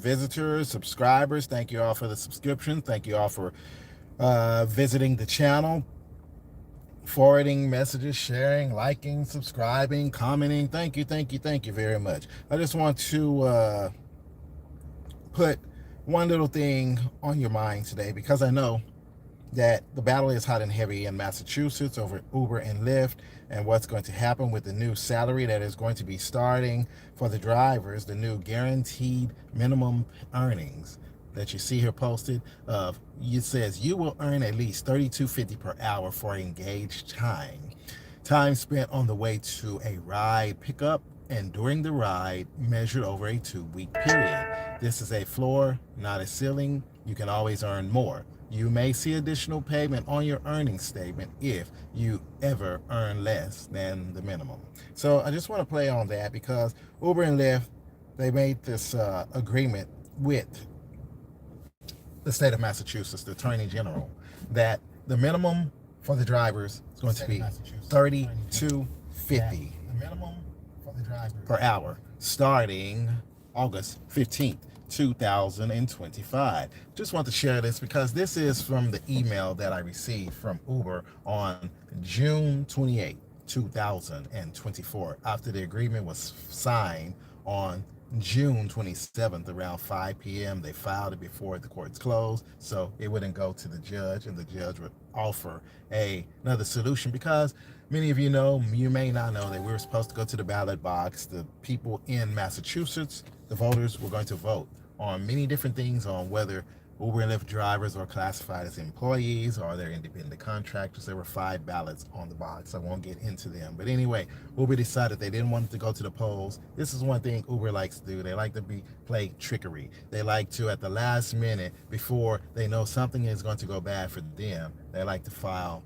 visitors, subscribers. Thank you all for the subscription. Thank you all for visiting the channel, forwarding messages, sharing, liking, subscribing, commenting. Thank you very much. I just want to put one little thing on your mind today, because I know that the battle is hot and heavy in Massachusetts over Uber and Lyft, and what's going to happen with the new salary that is going to be starting for the drivers, the new guaranteed minimum earnings that you see here posted. It says you will earn at least $32.50 per hour for engaged time spent on the way to a ride pickup and during the ride, measured over a 2-week period. This is a floor, not a ceiling. You can always earn more. You may see additional payment on your earnings statement if you ever earn less than the minimum. So I just want to play on that, because Uber and Lyft, they made this agreement with the state of Massachusetts, the Attorney General, that the minimum for the drivers is going to be $32.50 per hour starting August 15th. 2025. Just want to share this because this is from the email that I received from Uber on June 28, 2024, after the agreement was signed on June 27th around 5 p.m. They filed it before the courts closed, so it wouldn't go to the judge, and the judge would offer another solution, because many of you know, you may not know, that we were supposed to go to the ballot box. The people in Massachusetts, the voters, were going to vote on many different things, on whether Uber and Lyft drivers are classified as employees or they're independent contractors. There were 5 ballots on the box. I won't get into them. But anyway, Uber decided they didn't want it to go to the polls. This is one thing Uber likes to do. They like to play trickery. They like to, at the last minute, before they know something is going to go bad for them, they like to file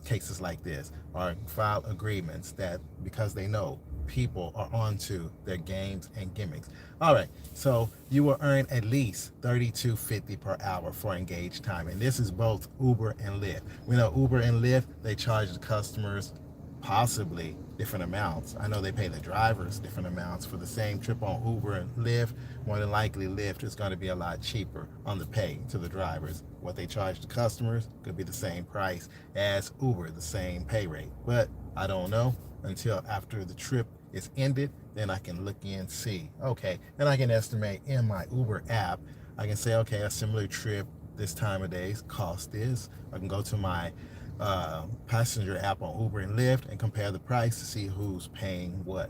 cases like this, or file agreements that, because they know people are onto their games and gimmicks. All right, so you will earn at least $32.50 per hour for engaged time, and this is both Uber and Lyft. We know Uber and Lyft, they charge the customers possibly different amounts. I know they pay the drivers different amounts for the same trip on Uber and Lyft. More than likely, Lyft is going to be a lot cheaper on the pay to the drivers. What they charge the customers could be the same price as Uber, the same pay rate. But I don't know until after the trip is ended. Then I can look in and see. Okay, then I can estimate in my Uber app. I can say, okay, a similar trip this time of day cost this. I can go to my passenger app on Uber and Lyft and compare the price to see who's paying what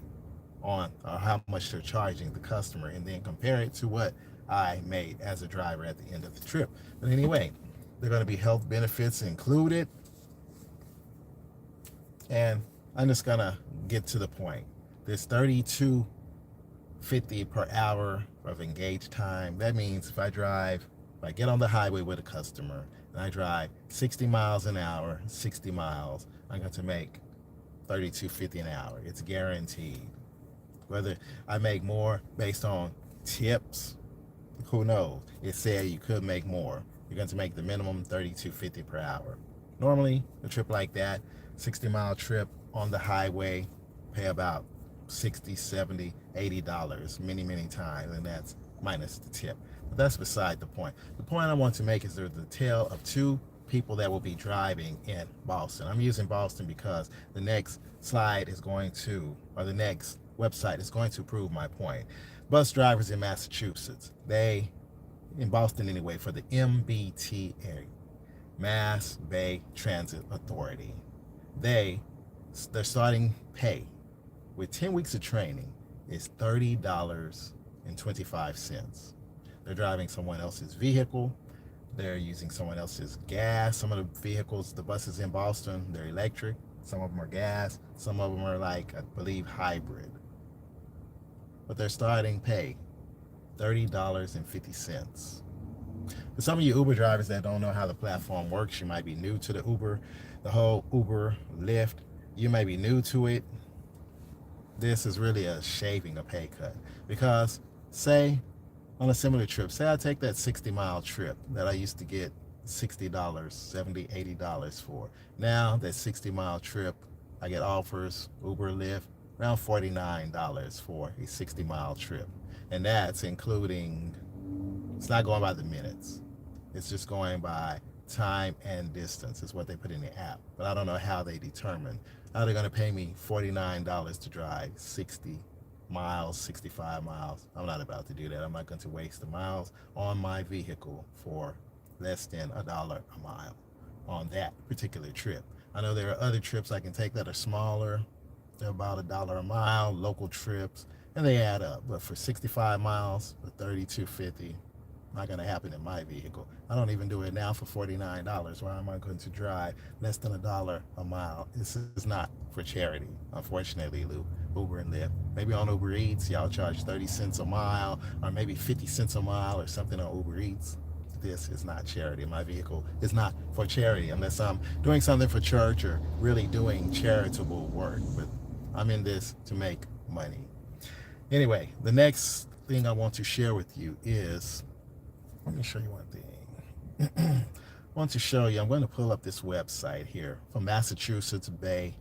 on, or how much they're charging the customer, and then compare it to what I made as a driver at the end of the trip. But anyway, there are going to be health benefits included, and I'm just gonna get to the point. This $32.50 per hour of engaged time, that means if I get on the highway with a customer and I drive 60 miles an hour, 60 miles, I'm going to make $32.50 an hour. It's guaranteed. Whether I make more based on tips, who knows? It said you could make more. You're going to make the minimum $32.50 per hour. Normally, a trip like that, 60-mile trip on the highway, pay about $60, $70, $80 many times, and that's minus the tip. But that's beside the point. The point I want to make is there's the tale of 2 people that will be driving in Boston. I'm using Boston because the next slide is going to, or the next website is going to prove my point. Bus drivers in Massachusetts, they, in Boston anyway, for the MBTA, Mass Bay Transit Authority, their starting pay with 10 weeks of training is $30.25. They're driving someone else's vehicle. They're using someone else's gas. Some of the vehicles, the buses in Boston, they're electric. Some of them are gas. Some of them are, like, I believe, hybrid. But their starting pay, $30.50. For some of you Uber drivers that don't know how the platform works, you might be new to the whole Uber, Lyft. You may be new to it. This is really a shaving a pay cut, because say on a similar trip, say I take that 60-mile trip that I used to get $60, $70, $80 for. Now that 60-mile trip, I get offers, Uber, Lyft, around $49 for a 60-mile trip. And that's including, it's not going by the minutes. It's just going by time and distance is what they put in the app. But I don't know how they determine. How they're going to pay me $49 to drive 60 miles, 65 miles. I'm not about to do that. I'm not going to waste the miles on my vehicle for less than $1 a mile on that particular trip. I know there are other trips I can take that are smaller. They're about $1 a mile, local trips, and they add up. But for 65 miles, for 32.50, not going to happen in my vehicle. I don't even do it now for $49. Why am I going to drive less than $1 a mile? This is not for charity, unfortunately, Lou. Uber and Lyft. Maybe on Uber Eats, y'all charge 30 cents a mile, or maybe 50 cents a mile, or something on Uber Eats. This is not charity. My vehicle is not for charity unless I'm doing something for church or really doing charitable work. But I'm in this to make money. Anyway, the next thing I want to share with you is, let me show you one thing. I want to show you, I'm going to pull up this website here from Massachusetts Bay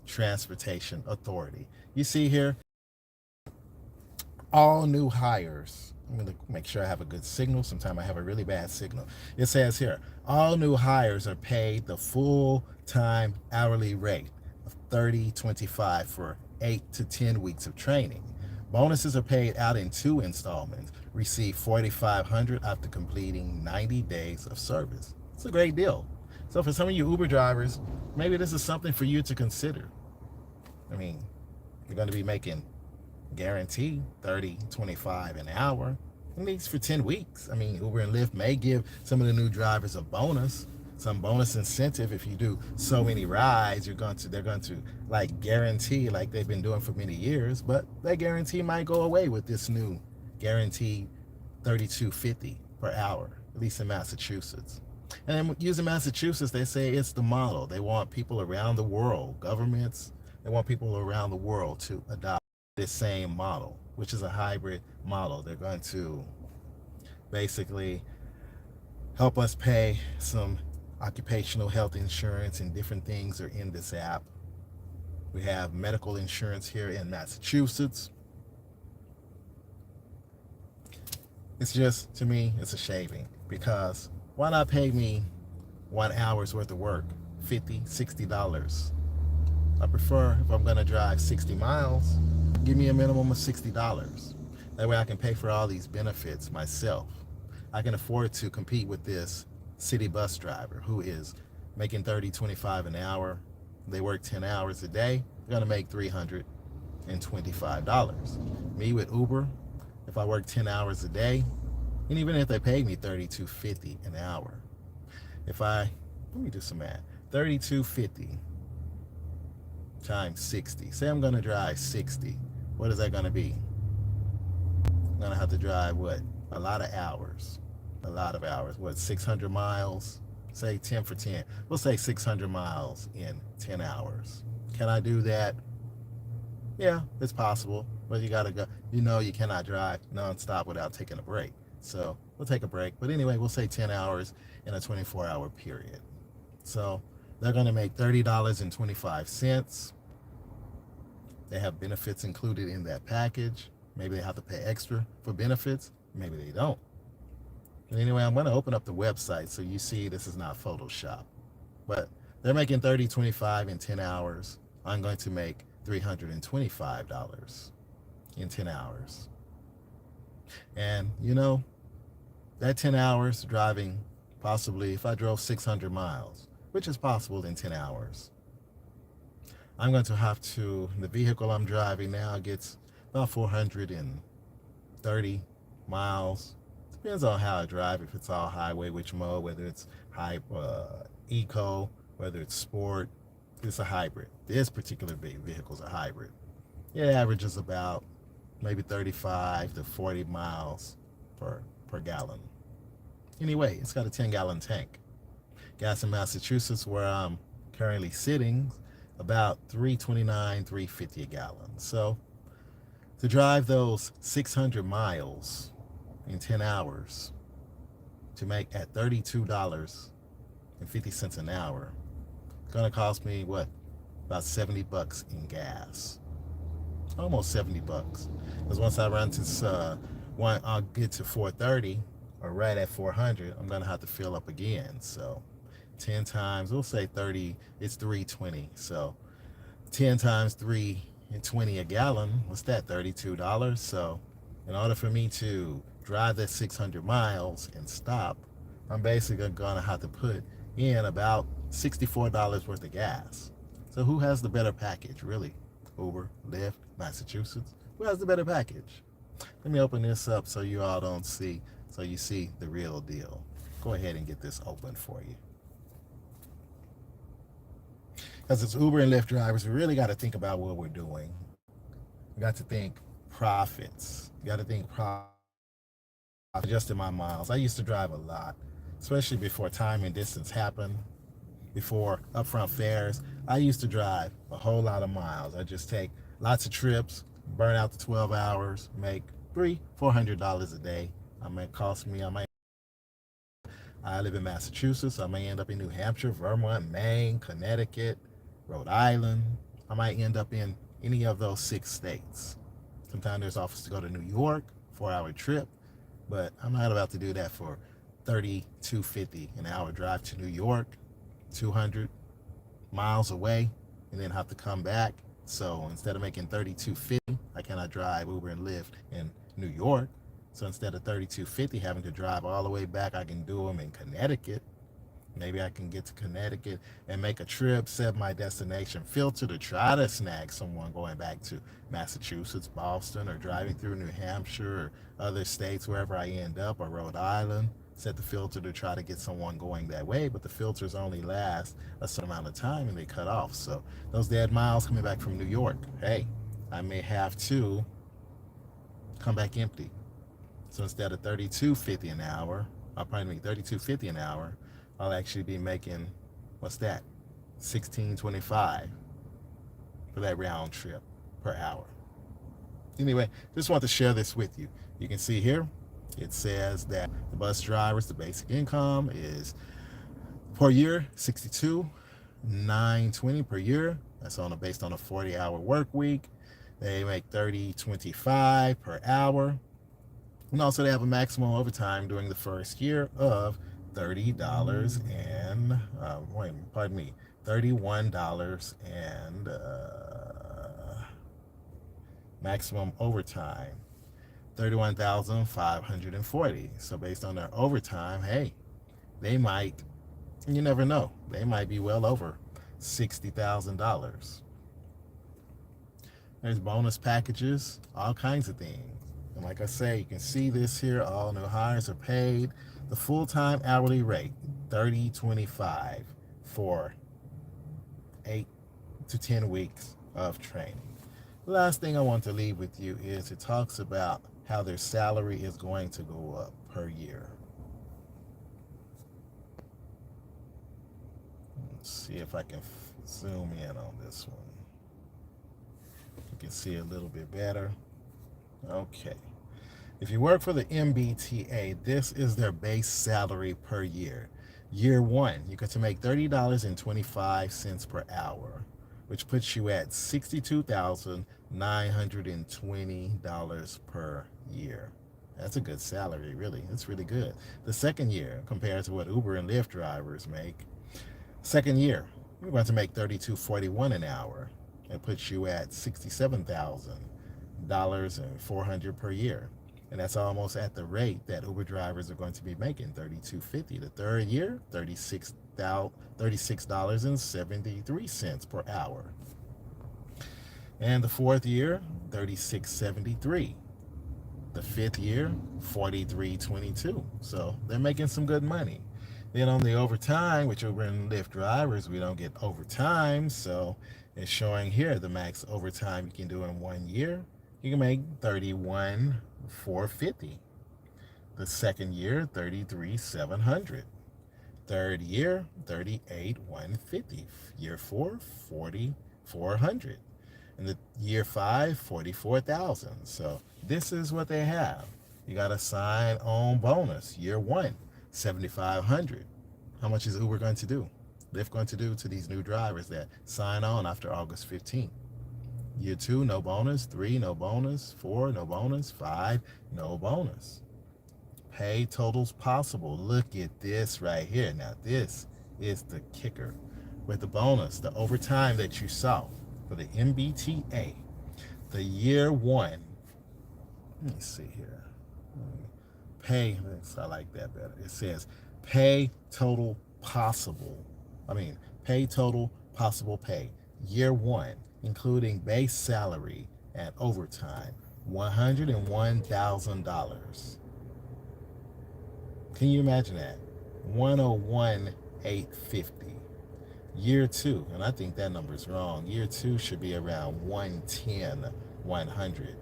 Transportation Authority. You see here, all new hires. I'm going to make sure I have a good signal. Sometimes I have a really bad signal. It says here, all new hires are paid the full-time hourly rate of $30.25 for 8 to 10 weeks of training. Bonuses are paid out in 2 installments. Receive $4,500 after completing 90 days of service. It's a great deal. So for some of you Uber drivers, maybe this is something for you to consider. I mean, you're going to be making guaranteed $30.25 an hour, at least for 10 weeks. I mean, Uber and Lyft may give some of the new drivers a bonus, some bonus incentive. If you do so many rides, they're going to like guarantee, like they've been doing for many years, but that guarantee might go away with this new guaranteed $32.50 per hour, at least in Massachusetts. And then using Massachusetts, they say it's the model. They want people around the world, governments, they want people around the world to adopt this same model, which is a hybrid model. They're going to basically help us pay some occupational health insurance, and different things are in this app. We have medical insurance here in Massachusetts. It's just, to me, it's a shaving, because why not pay me 1 hour's worth of work, $50, $60? I prefer, if I'm going to drive 60 miles, give me a minimum of $60. That way I can pay for all these benefits myself. I can afford to compete with this city bus driver who is making $30.25 an hour. They work 10 hours a day, they're going to make $325. Me with Uber, if I work 10 hours a day, and even if they pay me $32.50 an hour, let me do some math, $32.50 times 60. Say I'm going to drive 60. What is that going to be? I'm going to have to drive what? A lot of hours. A lot of hours. What, 600 miles? Say 10 for 10. We'll say 600 miles in 10 hours. Can I do that? Yeah, it's possible. But you got to go. You know you cannot drive nonstop without taking a break. So we'll take a break. But anyway, we'll say 10 hours in a 24-hour period. So they're going to make $30.25. They have benefits included in that package. Maybe they have to pay extra for benefits. Maybe they don't. But anyway, I'm going to open up the website so you see this is not Photoshop. But they're making $30.25 in 10 hours. I'm going to make $325 in 10 hours. And you know, that 10 hours driving, possibly if I drove 600 miles, which is possible in 10 hours, I'm going to have to, the vehicle I'm driving now gets about 430 miles. Depends on how I drive, if it's all highway, which mode, whether it's eco, whether it's sport. It's a hybrid. This particular vehicle is a hybrid. It averages about maybe 35 to 40 miles per gallon. Anyway, it's got a 10-gallon tank. Gas in Massachusetts, where I'm currently sitting, about $3.29, $3.50 a gallon. So to drive those 600 miles in 10 hours, to make at $32.50 an hour, it's gonna cost me what? About $70 in gas. almost 70 bucks. Because once I run to I'll get to 430 or right at 400, I'm gonna have to fill up again. So 10 times, we'll say 30, it's 320. So 10 times 320 a gallon, what's that, $32? So in order for me to drive that 600 miles and stop, I'm basically gonna have to put in about $64 worth of gas. So who has the better package, really? Uber, Lyft, Massachusetts? Who has the better package? Let me open this up so you all don't see, so you see the real deal. Go ahead and get this open for you. Because it's Uber and Lyft drivers, we really got to think about what we're doing. We got to think profits. You got to think profits. Just in my miles, I used to drive a lot, especially before time and distance happened, before upfront fares. I used to drive a whole lot of miles. I just take lots of trips, burn out the 12 hours, make $300-400 a day. I might cost me, I live in Massachusetts. I may end up in New Hampshire, Vermont, Maine, Connecticut, Rhode Island. I might end up in any of those 6 states. Sometimes there's offers to go to New York, 4-hour trip, but I'm not about to do that for 32.50 an hour drive to New York, 200 miles away, and then have to come back. So instead of making 32.50, I cannot drive Uber and Lyft in New York. So instead of 32.50 having to drive all the way back, I can do them in Connecticut. Maybe I can get to Connecticut and make a trip, set my destination filter to try to snag someone going back to Massachusetts, Boston, or driving through New Hampshire or other states, wherever I end up, or Rhode Island. Set the filter to try to get someone going that way, but the filters only last a certain amount of time and they cut off. So those dead miles coming back from New York, hey, I may have to come back empty. So instead of 32.50 an hour, I'll probably make 32.50 an hour. I'll actually be making, what's that, 16.25 for that round trip per hour. Anyway, just want to share this with you. You can see here, it says that the bus drivers, the basic income is per year, 62,920 per year. That's based on a 40-hour work week. They make 30.25 per hour. And also they have a maximum overtime during the first year of $30 and $31 and maximum overtime 31,540. So based on their overtime, hey, they might, you never know, they might be well over $60,000. There's bonus packages, all kinds of things. And like I say, you can see this here, all new hires are paid the full-time hourly rate, $30.25 for 8 to 10 weeks of training. The last thing I want to leave with you is it talks about how their salary is going to go up per year. Let's see if I can zoom in on this one. You can see a little bit better. Okay. If you work for the MBTA, this is their base salary per year. Year one, you get to make $30.25 per hour, which puts you at $62,920 per year. That's a good salary, really. It's really good. The second year, compared to what Uber and Lyft drivers make, second year, you're going to make $32.41 an hour. It puts you at $67,400 per year. And that's almost at the rate that Uber drivers are going to be making, $32.50. The third year, $36.73 per hour. And the fourth year, $36.73. The fifth year, $43.22. So they're making some good money. Then on the overtime, which Uber and Lyft drivers, we don't get overtime. So it's showing here the max overtime you can do in 1 year. You can make $31,450. The second year, $33,700. Third year, $38,150. Year four, $4,400. And the year five, $44,000. So this is what they have. You got a sign-on bonus. Year one, $7,500. How much is Uber going to do? Lyft going to do to these new drivers that sign on after August 15th? Year two, no bonus. Three, no bonus. Four, no bonus. Five, no bonus. Pay totals possible. Look at this right here. Now, this is the kicker. With the bonus, the overtime that you saw for the MBTA, the year one, let me see here. Pay, I like that better. It says pay total possible. I mean, pay total possible pay. Year one, including base salary and overtime, $101,000. Can you imagine that? 101,850. Year two, and I think that number's wrong. Year two should be around 110, 100.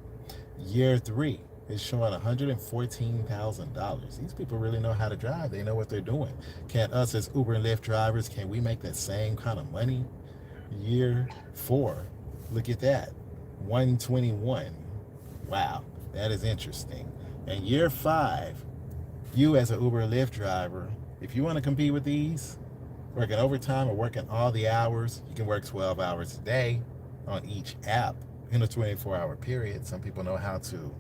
Year three is showing $114,000. These people really know how to drive. They know what they're doing. Can us as Uber and Lyft drivers, can we make that same kind of money? Year four, look at that, 121. Wow, that is interesting. And year five, you as an Uber and Lyft driver, if you want to compete with these, working overtime or working all the hours, you can work 12 hours a day on each app in a 24-hour period. Some people know how to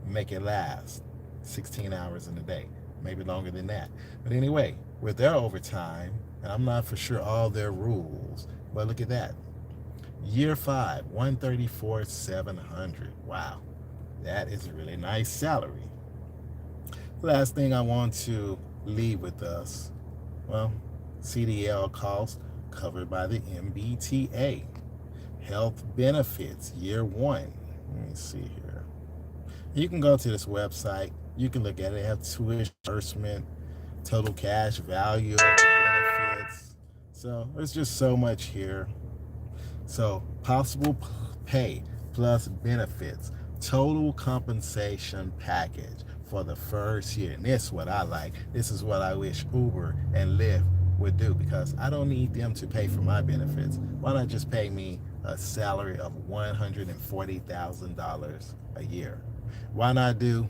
make it last 16 hours in a day, maybe longer than that. But anyway, with their overtime, and I'm not for sure all their rules, but look at that. Year five, 134,700. Wow, that is a really nice salary. Last thing I want to leave with us, well, CDL costs covered by the MBTA. Health benefits, year one. Let me see here. You can go to this website. You can look at it. They have tuition reimbursement, total cash value of benefits. So there's just so much here. So possible pay plus benefits, total compensation package for the first year. And this is what I like. This is what I wish Uber and Lyft would do, because I don't need them to pay for my benefits. Why not just pay me a salary of $140,000 a year? Why not do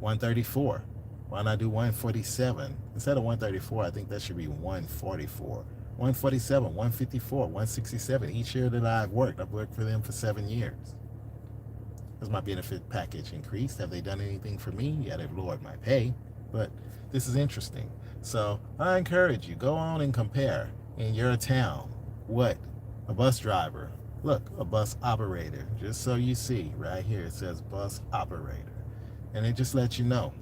134? Why not do 147? Instead of 134, I think that should be 144. 147, 154, 167 each year that I've worked. I've worked for them for 7 years. Has my benefit package increased? Have they done anything for me? Yeah, they've lowered my pay, but this is interesting. So I encourage you, go on and compare in your town what a bus driver, look, a bus operator, just so you see right here, it says bus operator. And it just lets you know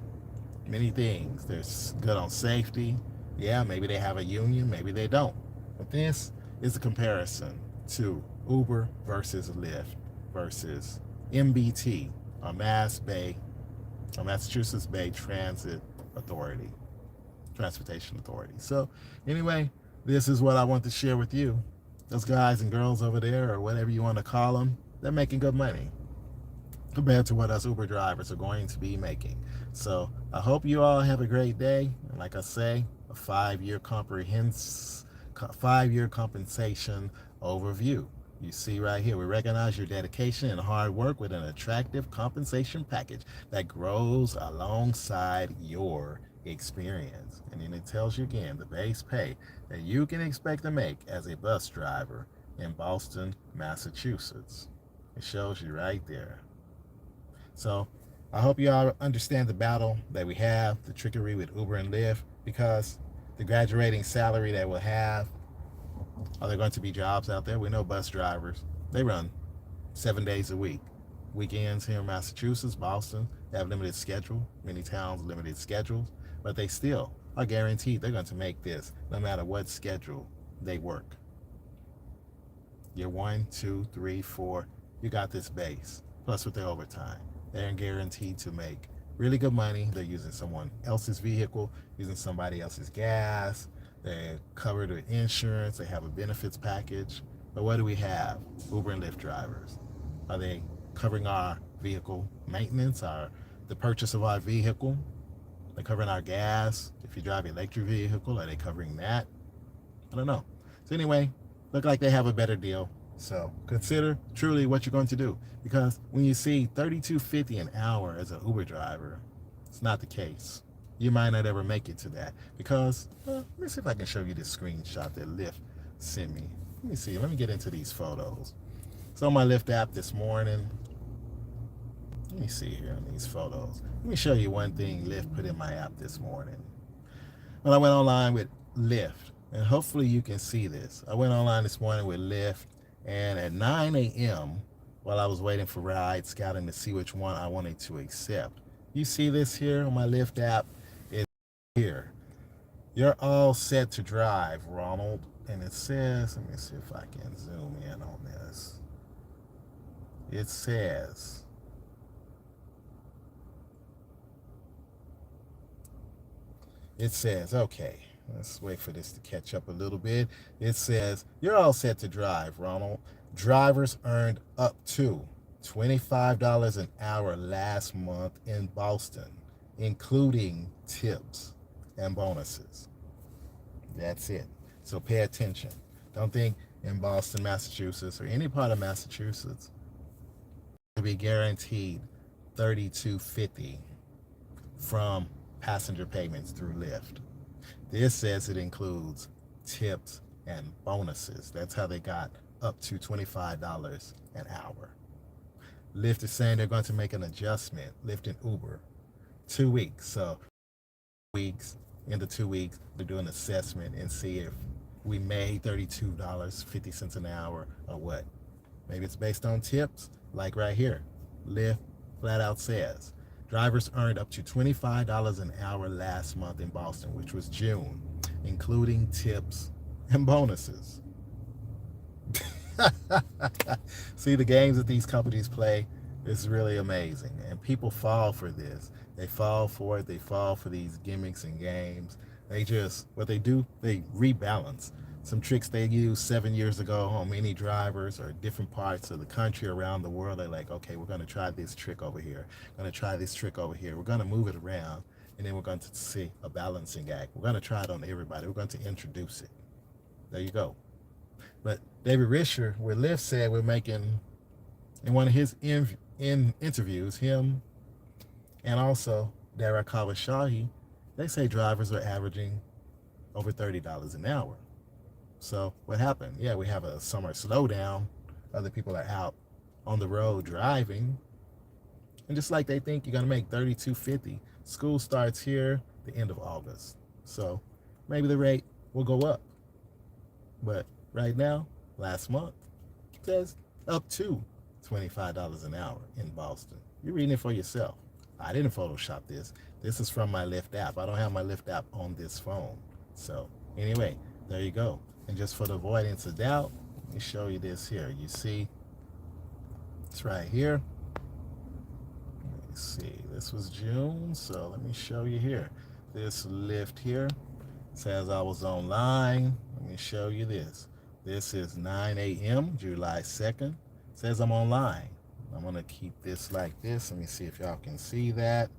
many things. They're good on safety. Yeah, maybe they have a union, maybe they don't. But this is a comparison to Uber versus Lyft versus MBT, or Massachusetts Bay Transportation Authority. So anyway, this is what I want to share with you. Those guys and girls over there, or whatever you want to call them, they're making good money compared to what us Uber drivers are going to be making. So I hope you all have a great day. And like I say, a 5-year compensation overview. You see right here, we recognize your dedication and hard work with an attractive compensation package that grows alongside your experience. And then it tells you again the base pay that you can expect to make as a bus driver in Boston, Massachusetts. It shows you right there. So I hope you all understand the battle that we have, the trickery with Uber and Lyft, because the graduating salary that we'll have, are there going to be jobs out there? We know bus drivers, they run 7 days a week. Weekends here in Massachusetts, Boston, they have limited schedule. Many towns, limited schedules, but they still are guaranteed they're going to make this no matter what schedule they work. Year 1, 2, 3, 4, you got this base, plus with their overtime. They're guaranteed to make really good money. They're using someone else's vehicle, using somebody else's gas. They're covered with insurance. They have a benefits package. But what do we have? Uber and Lyft drivers. Are they covering our vehicle maintenance, the purchase of our vehicle? They're covering our gas. If you drive an electric vehicle, are they covering that? I don't know. So anyway, look like they have a better deal. So consider truly what you're going to do, because when you see $32.50 an hour as an Uber driver, it's not the case. You might not ever make it to that, because let me see if I can show you this screenshot that Lyft sent me. Let me see. Let me get into these photos. So on my Lyft app this morning, let me see here on these photos. Let me show you one thing Lyft put in my app this morning. When I went online with Lyft, and hopefully you can see this. I went online this morning with Lyft, and at 9 a.m., while I was waiting for rides, scouting to see which one I wanted to accept, you see this here on my Lyft app? It's here. You're all set to drive, Ronald. And it says, let me see if I can zoom in on this. It says, okay, let's wait for this to catch up a little bit. It says, you're all set to drive, Ronald. Drivers earned up to $25 an hour last month in Boston, including tips and bonuses. That's it. So pay attention. Don't think in Boston, Massachusetts, or any part of Massachusetts, you'll be guaranteed $32.50 from passenger payments through Lyft. This says it includes tips and bonuses. That's how they got up to $25 an hour. Lyft is saying they're going to make an adjustment, Lyft and Uber, 2 weeks. So weeks, into 2 weeks, they're doing an assessment and see if we made $32.50 an hour or what. Maybe it's based on tips, like right here. Lyft flat out says drivers earned up to $25 an hour last month in Boston, which was June, including tips and bonuses. See, the games that these companies play is really amazing, and people fall for this. They fall for it. They fall for these gimmicks and games. They just, what they do, they rebalance some tricks they used 7 years ago on many drivers or different parts of the country, around the world. They're like, okay, we're going to try this trick over here. We're going to try this trick over here. We're going to move it around, and then we're going to see a balancing act. We're going to try it on everybody. We're going to introduce it. There you go. But David Risher with Lyft said we're making, in one of his interviews, him and also Dara Kawashahi, they say drivers are averaging over $30 an hour. So what happened? Yeah, we have a summer slowdown. Other people are out on the road driving. And just like they think you're going to make $32.50, school starts here the end of August. So maybe the rate will go up. But right now, last month, it says up to $25 an hour in Boston. You're reading it for yourself. I didn't Photoshop this. This is from my Lyft app. I don't have my Lyft app on this phone. So anyway, there you go. And just for the avoidance of doubt, let me show you this here. You see, it's right here. Let me see. This was June, so let me show you here. This Lyft here says I was online. Let me show you this. This is 9 a.m., July 2nd. It says I'm online. I'm going to keep this like this. Let me see if y'all can see that.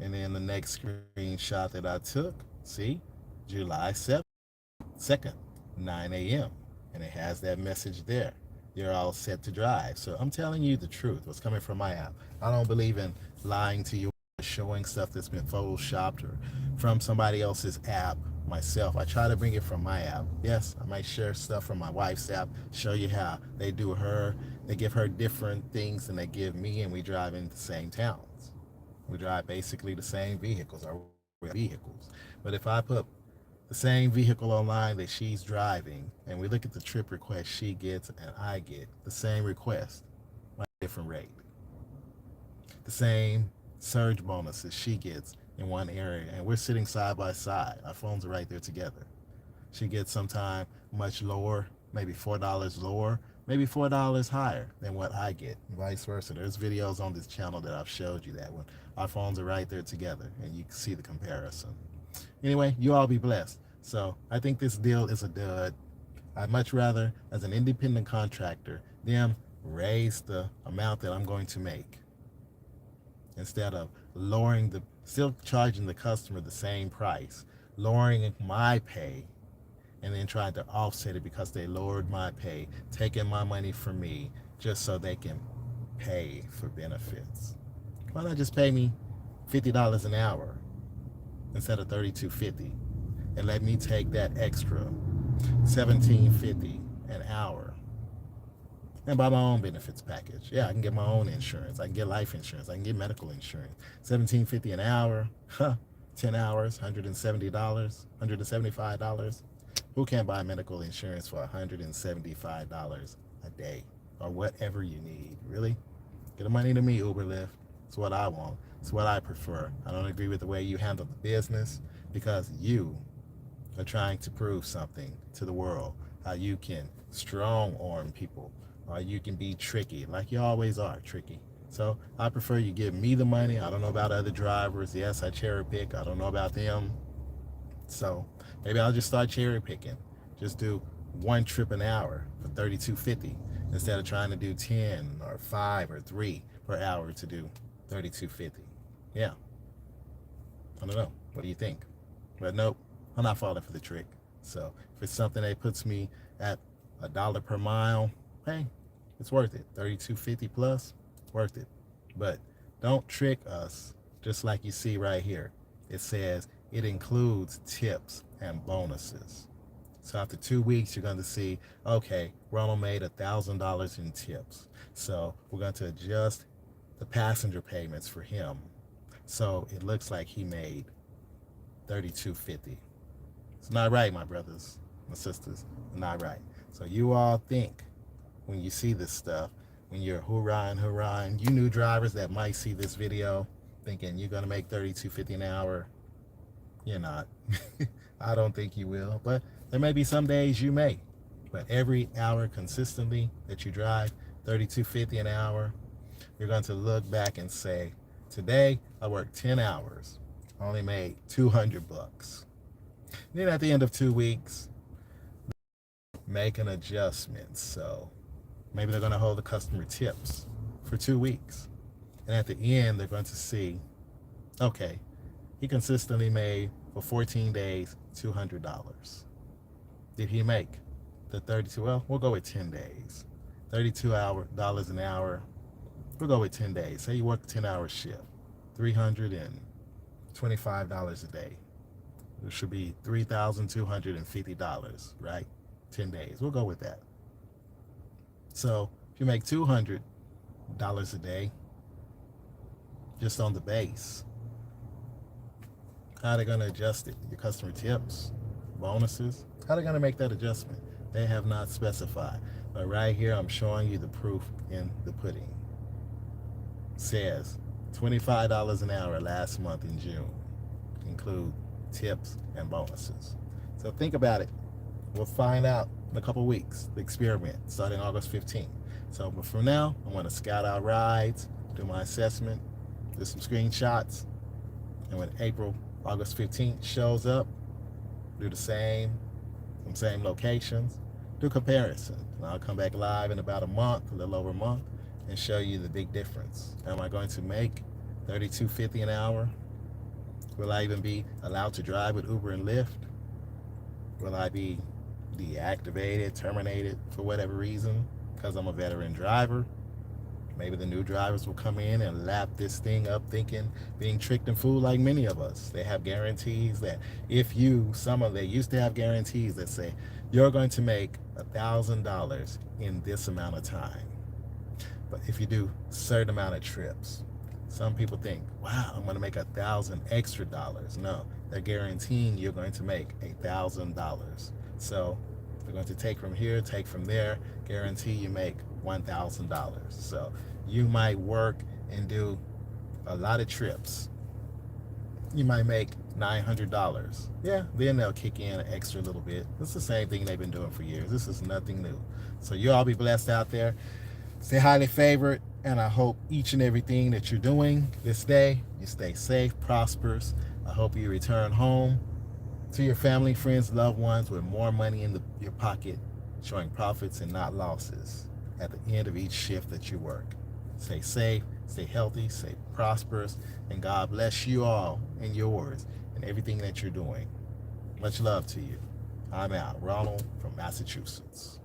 And then the next screenshot that I took, see, July 2nd, 9 a.m. And it has that message there. You're all set to drive. So I'm telling you the truth, what's coming from my app. I don't believe in lying to you, showing stuff that's been photoshopped or from somebody else's app. Myself, I try to bring it from my app. Yes, I might share stuff from my wife's app, show you how they do her. They give her different things than they give me, and we drive in the same towns. We drive basically the same vehicles, our vehicles. But if I put the same vehicle online that she's driving, and we look at the trip request she gets and I get, the same request, different rate. The same surge bonuses she gets in one area, and we're sitting side by side. Our phones are right there together. She gets sometime much lower, maybe $4 lower, maybe $4 higher than what I get, and vice versa. There's videos on this channel that I've showed you that when our phones are right there together, and you can see the comparison. Anyway, you all be blessed. So I think this deal is a dud. I'd much rather, as an independent contractor, them raise the amount that I'm going to make instead of lowering still charging the customer the same price, lowering my pay, and then trying to offset it because they lowered my pay, taking my money from me just so they can pay for benefits. Why not just pay me $50 an hour instead of $32.50 and let me take that extra $17.50 an hour and buy my own benefits package. Yeah, I can get my own insurance. I can get life insurance. I can get medical insurance. $17.50 an hour. Huh. 10 hours, $170, $175. Who can't buy medical insurance for $175 a day or whatever you need? Really? Get the money to me, Uber Lyft. It's what I want. It's what I prefer. I don't agree with the way you handle the business because you are trying to prove something to the world. How you can strong arm people or you can be tricky like you always are tricky. So I prefer you give me the money. I don't know about other drivers. Yes, I cherry pick. I don't know about them. So maybe I'll just start cherry picking. Just do one trip an hour for $32.50 instead of trying to do 10 or 5 or 3 per hour to do $32.50. Yeah, I don't know. What do you think? But nope, I'm not falling for the trick. So if it's something that puts me at $1 per mile, hey, it's worth it. $32.50 plus, worth it. But don't trick us, just like you see right here. It says it includes tips and bonuses. So after 2 weeks, you're going to see, okay, Ronald made $1,000 in tips. So we're going to adjust the passenger payments for him. So it looks like he made $32.50. It's not right, my brothers, my sisters. Not right. So you all think when you see this stuff, when you're hoorah, you new drivers that might see this video thinking you're going to make $32.50 an hour. You're not. I don't think you will, but there may be some days you may. But every hour consistently that you drive, $32.50 an hour, you're going to look back and say, today I worked 10 hours, I only made $200. Then at the end of 2 weeks, make an adjustment. So maybe they're going to hold the customer tips for 2 weeks. And at the end, they're going to see, okay, he consistently made for 14 days, $200. Did he make the 32? Well, we'll go with 10 days. $32 an hour. We'll go with 10 days. Say you work a 10-hour shift, $325 a day. It should be $3,250, right? 10 days. We'll go with that. So if you make $200 a day, just on the base, how are they going to adjust it? Your customer tips, bonuses? How are they going to make that adjustment? They have not specified. But right here, I'm showing you the proof in the pudding. It says $25 an hour last month in June. Include tips and bonuses. So think about it. We'll find out in a couple weeks, the experiment, starting August 15th. So but for now, I'm going to scout out rides, do my assessment, do some screenshots, and when August 15th shows up, do the same locations, do comparison. And I'll come back live in about a month, a little over a month, and show you the big difference. Am I going to make $32.50 an hour? Will I even be allowed to drive with Uber and Lyft? Will I be deactivated, terminated for whatever reason because I'm a veteran driver? Maybe the new drivers will come in and lap this thing up thinking, being tricked and fooled like many of us. They have guarantees that they used to have guarantees that say, you're going to make $1,000 in this amount of time. But if you do a certain amount of trips, some people think, wow, I'm going to make $1,000 extra dollars. No, they're guaranteeing you're going to make $1,000. So they're going to take from here, take from there, guarantee you make $1,000. So you might work and do a lot of trips. You might make $900. Yeah, then they'll kick in an extra little bit. It's the same thing they've been doing for years. This is nothing new. So you all be blessed out there. Stay highly favored, and I hope each and everything that you're doing this day, you stay safe, prosperous. I hope you return home to your family, friends, loved ones with more money in your pocket, showing profits and not losses at the end of each shift that you work. Stay safe, stay healthy, stay prosperous, and God bless you all and yours and everything that you're doing. Much love to you. I'm out. Ronald from Massachusetts.